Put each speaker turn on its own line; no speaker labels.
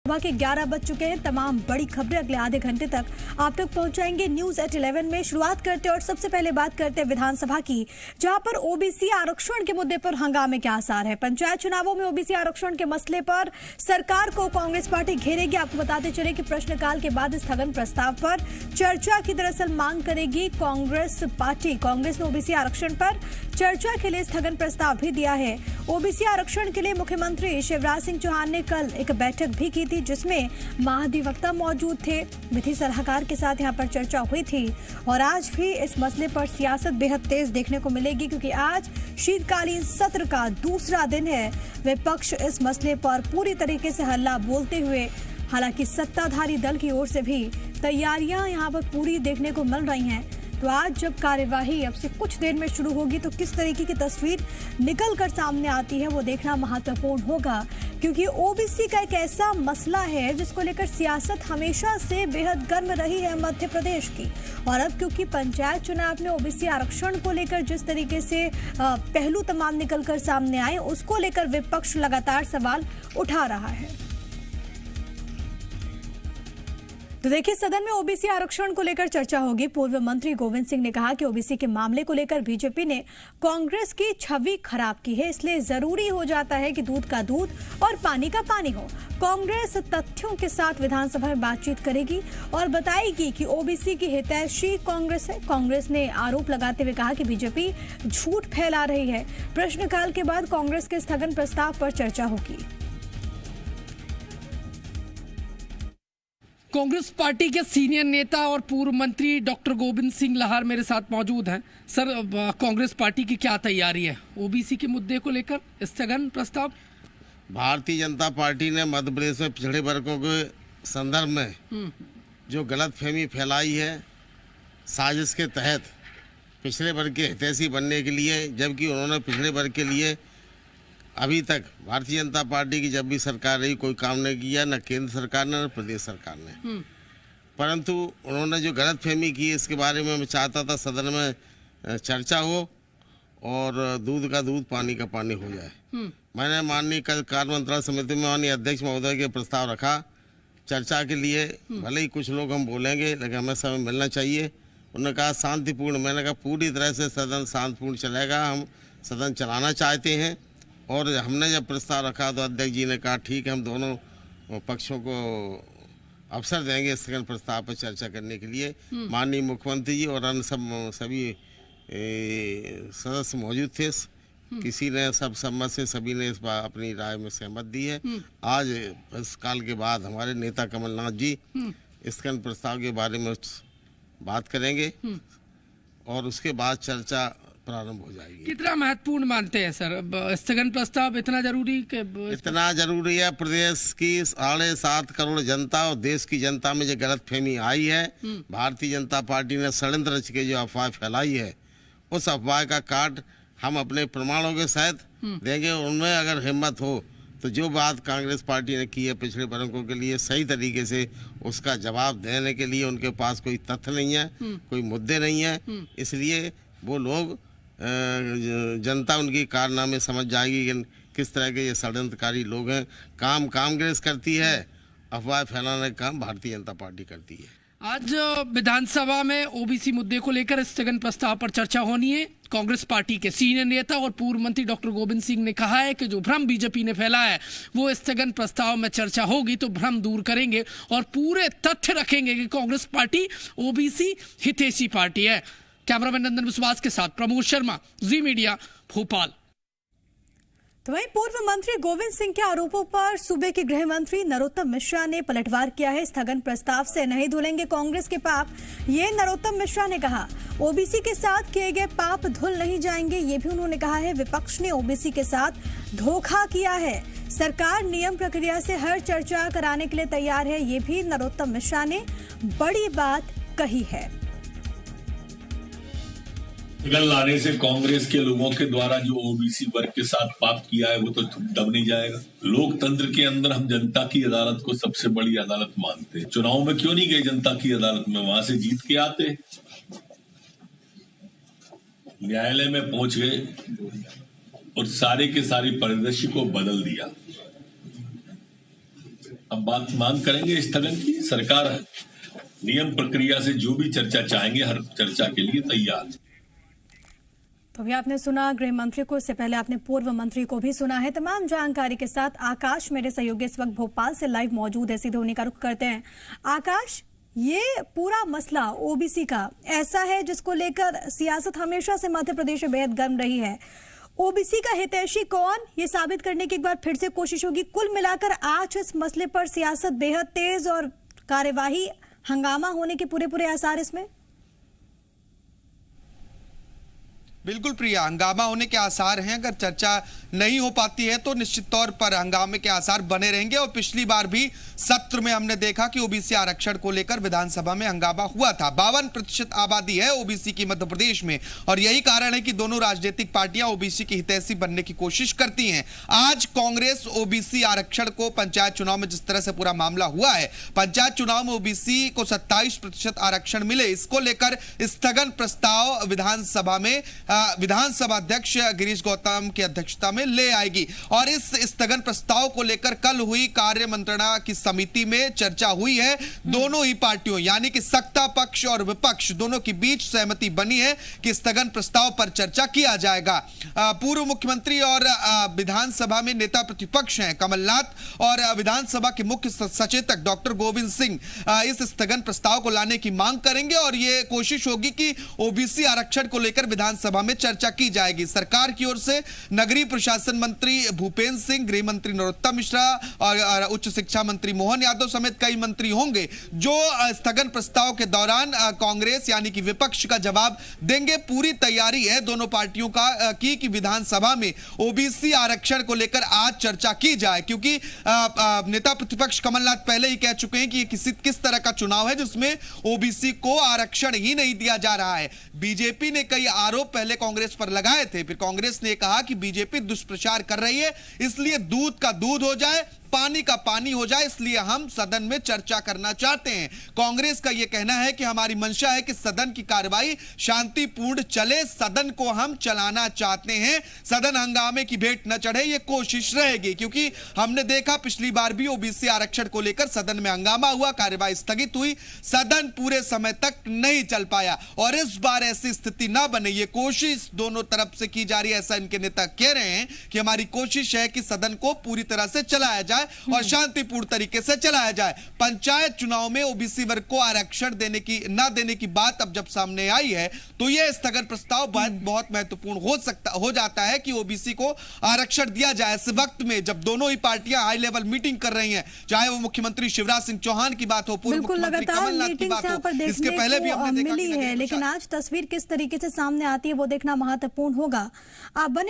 सुबह के 11 बज चुके हैं। तमाम बड़ी खबरें अगले आधे घंटे तक आप तक पहुंचाएंगे न्यूज एट 11 में। शुरुआत करते हैं और सबसे पहले बात करते हैं विधानसभा की, जहां पर ओबीसी आरक्षण के मुद्दे पर हंगामे के आसार है। पंचायत चुनावों में ओबीसी आरक्षण के मसले पर सरकार को कांग्रेस पार्टी घेरेगी। आपको बताते चले कि प्रश्नकाल के बाद स्थगन प्रस्ताव पर चर्चा की दरअसल मांग करेगी कांग्रेस पार्टी। कांग्रेस ने ओबीसी आरक्षण पर चर्चा के लिए स्थगन प्रस्ताव भी दिया है। ओबीसी आरक्षण के लिए मुख्यमंत्री शिवराज सिंह चौहान ने कल एक बैठक भी की थी, जिसमें महाधिवक्ता मौजूद थे। विधि सलाहकार के साथ यहां पर चर्चा हुई थी और आज भी इस मसले पर सियासत बेहद तेज देखने को मिलेगी, क्योंकि आज शीतकालीन सत्र का दूसरा दिन है। विपक्ष इस मसले पर पूरी तरीके से हल्ला बोलते हुए, हालांकि सत्ताधारी दल की ओर से भी तैयारियां यहां पर पूरी देखने को मिल रही हैं। तो आज जब कार्यवाही अब से कुछ देर में शुरू होगी तो किस तरीके की तस्वीर निकल कर सामने आती है वो देखना महत्वपूर्ण होगा, क्योंकि ओबीसी का एक ऐसा मसला है जिसको लेकर सियासत हमेशा से बेहद गर्म रही है मध्य प्रदेश की। और अब क्योंकि पंचायत चुनाव में ओबीसी आरक्षण को लेकर जिस तरीके से पहलू तमाम निकल कर सामने आए, उसको लेकर विपक्ष लगातार सवाल उठा रहा है। तो देखिए, सदन में ओबीसी आरक्षण को लेकर चर्चा होगी। पूर्व मंत्री गोविंद सिंह ने कहा कि ओबीसी के मामले को लेकर बीजेपी ने कांग्रेस की छवि खराब की है, इसलिए जरूरी हो जाता है कि दूध का दूध और पानी का पानी हो। कांग्रेस तथ्यों के साथ विधानसभा में बातचीत करेगी और बताएगी कि ओबीसी की हितैषी कांग्रेस है। कांग्रेस ने आरोप लगाते हुए कहा कि बीजेपी झूठ फैला रही है। प्रश्नकाल के बाद कांग्रेस के स्थगन प्रस्ताव पर चर्चा होगी।
कांग्रेस पार्टी के सीनियर नेता और पूर्व मंत्री डॉक्टर गोविंद सिंह लाहर मेरे साथ मौजूद हैं। सर, कांग्रेस पार्टी की क्या तैयारी है ओबीसी के मुद्दे को लेकर? स्थगन प्रस्ताव
भारतीय जनता पार्टी ने मध्य प्रदेश में पिछड़े वर्गों के संदर्भ में जो गलतफहमी फैलाई है, साजिश के तहत पिछड़े वर्ग के हितैषी बनने के लिए, जबकि उन्होंने पिछड़े वर्ग के लिए अभी तक भारतीय जनता पार्टी की जब भी सरकार रही कोई काम नहीं किया, न केंद्र सरकार ने न प्रदेश सरकार ने। परंतु उन्होंने जो गलतफहमी की, इसके बारे में मैं चाहता था सदन में चर्चा हो और दूध का दूध पानी का पानी हो जाए। मैंने माननीय कल कार्य मंत्रालय समिति में माननीय अध्यक्ष महोदय के प्रस्ताव रखा चर्चा के लिए। भले ही कुछ लोग हम बोलेंगे, लेकिन हमें समय मिलना चाहिए। उन्होंने कहा शांतिपूर्ण। मैंने कहा पूरी तरह से सदन शांतिपूर्ण चलेगा, हम सदन चलाना चाहते हैं। और हमने जब प्रस्ताव रखा तो अध्यक्ष जी ने कहा ठीक है, हम दोनों पक्षों को अवसर देंगे स्थगन प्रस्ताव पर चर्चा करने के लिए। माननीय मुख्यमंत्री जी और अन्य सभी सदस्य मौजूद थे। किसी ने सब सम्मत से सभी ने इस बार अपनी राय में सहमत दी है। आज इस काल के बाद हमारे नेता कमलनाथ जी स्थगन प्रस्ताव के बारे में बात करेंगे और उसके बाद चर्चा प्रारंभ हो जाएगी।
कितना महत्वपूर्ण मानते हैं सर स्थगन प्रस्ताव? इतना जरूरी
इतना जरूरी है। प्रदेश की 7.5 करोड़ जनता और देश की जनता में जो गलतफहमी आई है, भारतीय जनता पार्टी ने षड्यंत्र रच के जो अफवाह फैलाई है, उस अफवाह का काट हम अपने प्रमाणों के साथ देंगे। उनमें अगर हिम्मत हो तो जो बात कांग्रेस पार्टी ने की है पिछड़े वर्गों के लिए, सही तरीके से उसका जवाब देने के लिए उनके पास कोई तथ्य नहीं है, कोई मुद्दे नहीं है। इसलिए वो लोग जनता उनकी कारनामे समझ जाएगी कि किस तरह के ये षड्यंत्रकारी लोग हैं। काम कांग्रेस करती है, अफवाह फैलाने का काम भारतीय जनता पार्टी करती है।
आज विधानसभा में ओबीसी मुद्दे को लेकर स्थगन प्रस्ताव पर चर्चा होनी है। कांग्रेस पार्टी के सीनियर नेता और पूर्व मंत्री डॉक्टर गोविंद सिंह ने कहा है कि जो भ्रम बीजेपी ने फैलाया है वो स्थगन प्रस्ताव में चर्चा होगी तो भ्रम दूर करेंगे और पूरे तथ्य रखेंगे कि कांग्रेस पार्टी ओबीसी हितैषी पार्टी है। कैमरामैन नंदन विश्वास के साथ प्रमोद शर्मा, जी मीडिया, भोपाल।
तो वहीं पूर्व मंत्री गोविंद सिंह के आरोपों पर सूबे के गृह मंत्री नरोत्तम मिश्रा ने पलटवार किया है। स्थगन प्रस्ताव से नहीं धुलेंगे कांग्रेस के पाप, ये नरोत्तम मिश्रा ने कहा। ओबीसी के साथ किए गए पाप धुल नहीं जाएंगे, ये भी उन्होंने कहा है। विपक्ष ने ओबीसी के साथ धोखा किया है। सरकार नियम प्रक्रिया से हर चर्चा कराने के लिए तैयार है, ये भी नरोत्तम मिश्रा ने बड़ी बात कही है।
स्थगन लाने से कांग्रेस के लोगों के द्वारा जो ओबीसी वर्ग के साथ पाप किया है वो तो दब नहीं जाएगा। लोकतंत्र के अंदर हम जनता की अदालत को सबसे बड़ी अदालत मानते हैं। चुनाव में क्यों नहीं गए जनता की अदालत में? वहां से जीत के आते, न्यायालय में पहुंच गए और सारे के सारे परिदृश्य को बदल दिया। अब बात मांग करेंगे स्थगन की। सरकार नियम प्रक्रिया से जो भी चर्चा चाहेंगे, हर चर्चा के लिए तैयार है।
तो अभी आपने सुना गृह मंत्री को, इससे पहले आपने पूर्व मंत्री को भी सुना है। तमाम जानकारी के साथ आकाश मेरे सहयोगी इस वक्त भोपाल से लाइव मौजूद है, सीधे उन्हीं का रुख करते हैं। आकाश, ये पूरा मसला ओबीसी का ऐसा है जिसको लेकर सियासत हमेशा से मध्य प्रदेश में बेहद गर्म रही है। ओबीसी का हितैषी कौन, ये साबित करने की एक बार फिर से कोशिश होगी। कुल मिलाकर आज इस मसले पर सियासत बेहद तेज और कार्यवाही, हंगामा होने के पूरे आसार इसमें।
बिल्कुल प्रिया, हंगामा होने के आसार हैं। अगर चर्चा नहीं हो पाती है तो निश्चित तौर पर हंगामे के आसार बने रहेंगे। और पिछली बार भी सत्र में हमने देखा कि ओबीसी आरक्षण को लेकर विधानसभा में हंगामा हुआ था। 52% आबादी है ओबीसी की मध्य प्रदेश में, और यही कारण है कि दोनों राजनीतिक पार्टियां ओबीसी की हितैषी बनने की कोशिश करती हैं। आज कांग्रेस ओबीसी आरक्षण को पंचायत चुनाव में जिस तरह से पूरा मामला हुआ है, पंचायत चुनाव में ओबीसी को 27% आरक्षण मिले, इसको लेकर स्थगन प्रस्ताव विधानसभा में विधानसभा अध्यक्ष गिरीश गौतम की अध्यक्षता में ले आएगी। और इस स्थगन प्रस्ताव को लेकर कल हुई कार्य मंत्रणा की समिति में चर्चा हुई है। दोनों ही पार्टियों यानी कि सत्ता पक्ष और विपक्ष दोनों के बीच सहमति बनी है कि स्थगन प्रस्ताव पर चर्चा किया जाएगा। पूर्व मुख्यमंत्री और विधानसभा में नेता प्रतिपक्ष हैं कमलनाथ और विधानसभा के मुख्य सचेतक डॉक्टर गोविंद सिंह इस स्थगन प्रस्ताव को लाने की मांग करेंगे। और यह कोशिश होगी कि ओबीसी आरक्षण को लेकर विधानसभा में चर्चा की जाएगी। सरकार की ओर से नगरीय प्रशासन मंत्री भूपेंद्र सिंह, गृह मंत्री नरोत्तम मिश्रा और उच्च शिक्षा मंत्री मोहन यादव समेत कई मंत्री होंगे जो स्थगन प्रस्ताव के दौरान कांग्रेस यानी कि विपक्ष का जवाब देंगे। पूरी तैयारी है दोनों पार्टियों का कि विधानसभा में ओबीसी आरक्षण को लेकर आज चर्चा की जाए, क्योंकि नेता प्रतिपक्ष कमलनाथ पहले ही कह चुके हैं कि किस तरह का चुनाव है जिसमें ओबीसी को आरक्षण ही नहीं दिया जा रहा है। बीजेपी ने कई आरोप पहले कांग्रेस पर लगाए थे, फिर कांग्रेस ने कहा कि बीजेपी दुष्प्रचार कर रही है, इसलिए दूध का दूध हो जाए, पानी का पानी हो जाए, इसलिए हम सदन में चर्चा करना चाहते हैं। कांग्रेस का यह कहना है कि हमारी मंशा है कि सदन की कार्रवाई शांतिपूर्ण चले, सदन को हम चलाना चाहते हैं, सदन हंगामे की भेंट न चढ़े, यह कोशिश रहेगी। क्योंकि हमने देखा पिछली बार भी ओबीसी आरक्षण को लेकर सदन में हंगामा हुआ, कार्रवाई स्थगित हुई, सदन पूरे समय तक नहीं चल पाया। और इस बार ऐसी स्थिति ना बने, यह कोशिश दोनों तरफ से की जा रही है। ऐसा इनके नेता कह रहे हैं कि हमारी कोशिश है कि सदन को पूरी तरह से चलाया जाए और शांतिपूर्ण तरीके से चलाया जाए। पंचायत चुनाव में ओबीसी वर्ग को आरक्षण देने की ना देने की बात अब जब सामने आई है तो यह स्थगन प्रस्ताव बहुत महत्वपूर्ण हो जाता है कि ओबीसी को आरक्षण दिया जाए। इस वक्त में जब दोनों ही पार्टियां हाई लेवल मीटिंग कर रही हैं, चाहे वो मुख्यमंत्री शिवराज सिंह चौहान की बात हो, पूर्व मुख्यमंत्री कमलनाथ की बात हो, इसके पहले भी हमने देखा
मिली है, लेकिन आज तस्वीर किस तरीके से सामने आती है वो देखना महत्वपूर्ण होगा। आप बने